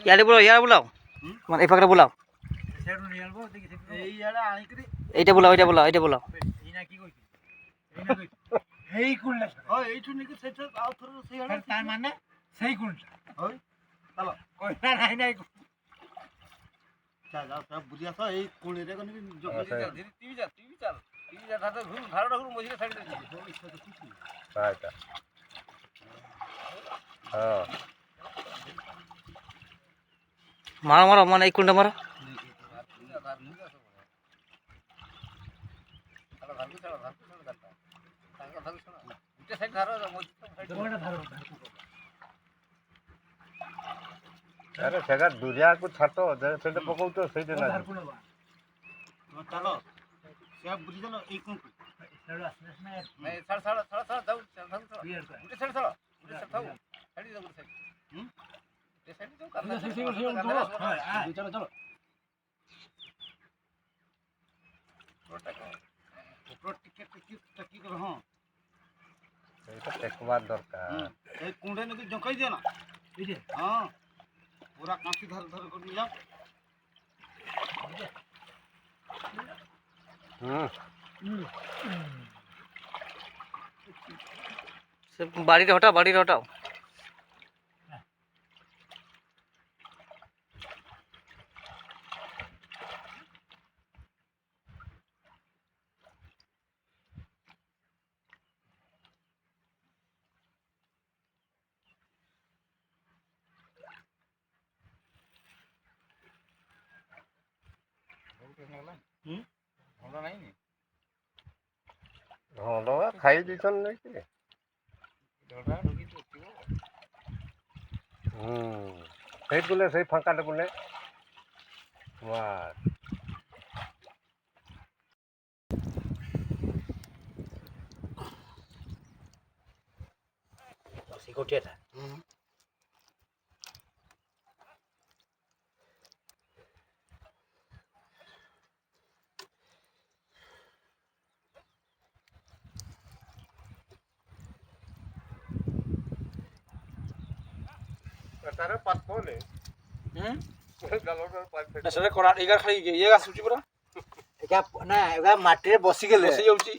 ইয়ারে বুলাও ইয়ারে বুলাও মানে এই পাকড়ে বুলাও এইটা বুলাও এইটা বুলাও এইটা বুলাও এই কুলটা এইটু নাকি সেটা আউ থর সেই হল তার মানে সেই কুলটা ওই চলো কইনা নাই নাই চল যাও সব বুঝিয়া তো এই কোণে রে কোন টিভি যা দাদা ঘুম ধারটা ঘুম মজিরে ছাড়ি দিছি ইচ্ছা তো খুশি রাইট হ্যাঁ মারো মারো মানে এই কুলটা মারো আরে সেটা দুরিয়াକୁ ଛାଟ ସେଟା ପକଉଛ ସେଇଟା ନା চলো সব বুঝি চলো এই কোণ ছাড় ছাড় ছাড় ছাড় দাও ছাড় উঠে ছাড় ছাড় উঠে ছাড় দাও ছাড়ি দাও উঠে হুম এই সাইড দাও কান্না চলো চলো উপর টিকেট কি করো হ্যাঁ ସେଇଟା ଟେକବାର ଦରକାର এই কোণে নাকি জঙ্কাই দিও না এই যে হ্যাঁ पूरा कांची धर धर कर लिया सब बाड़ी रे हटाओ ଭଲ ନାହିଁ ହଁ ଖାଇ ଦେଇଛନ୍ ନାଇଁ କି ସେଇଠି ବୁଲେ ସେଇ ଫାଙ୍କାଟେ ବୁଲେ ସେ ଗୋଟିଏଟା ତାର ପାତ ନେ ଗାଲର ପାତ ନା ସେଟା କରା ଏଗାର ଖାଲି ଇଏ ଆସୁଛି ପୁରା ଏକା ନା ଏକା ମାଟିରେ ବସି ଗଲେ ବସି ଯାଉଛି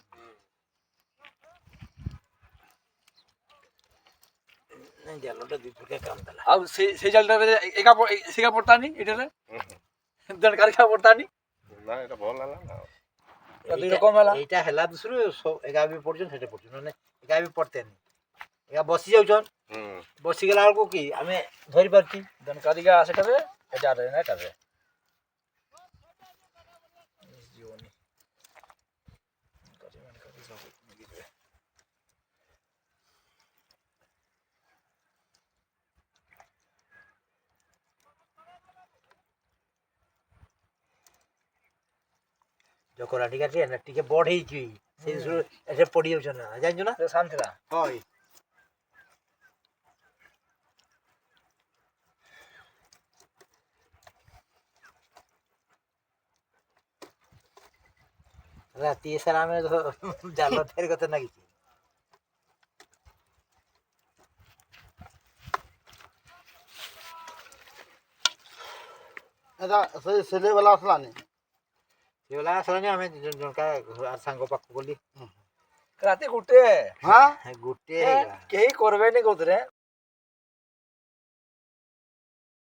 ନାଇଁ ଜାଲଟା ଦୁଇ ପ୍ରକାର କାମ ଦେଲା ଆଉ ସେଇ ଜାଲଟାରେ ଏକା ପଡତାନି ଏଟାରେ ଦଣକାର ଖା ପଡତାନି ନା ଏଟା ଭଲ ହେଲା ନା ଦୁଇ ରକମ ହେଲା এইটা ହେଲା ଦୁସରୁ ଏକା ବି ପଡୁଛନ୍ ସେଟା ପଡୁଛନ୍ ମାନେ ଏକା ବି ପଡତେନି ଏକା ବସି ଯାଉଛନ୍ ବସିଗଲା ବେଳକୁ କି ଆମେ ଧରି ପାରୁଛି ଦଣକାରିକା ସେଟାରେ ଏଟାରେ ନା ଏଟାରେ ଜକରା ଟିକେ ବଢ ହେଇଛି ସେଇ ଦୁସରୁ ଏଠି ପଡି ଯାଉଛନ୍ ନା ଜାଣିଛୁ ନା ଶାନ୍ତି ଥିଲା ହଇ ରାତି ସାରା ଆମେ ଜାଲ ତିଆରି କଥା ନାଗିଛି এটা সেই ছেলেবেলা আসলানি ছেলেবেলা আসলানি আমি জনকা সাঙ্গ পাখକୁ ଗଲି ରାତି ଗୋଟେ ହଁ ଗୋଟେ କେହି କରିବେନି କହୁଥିଲେ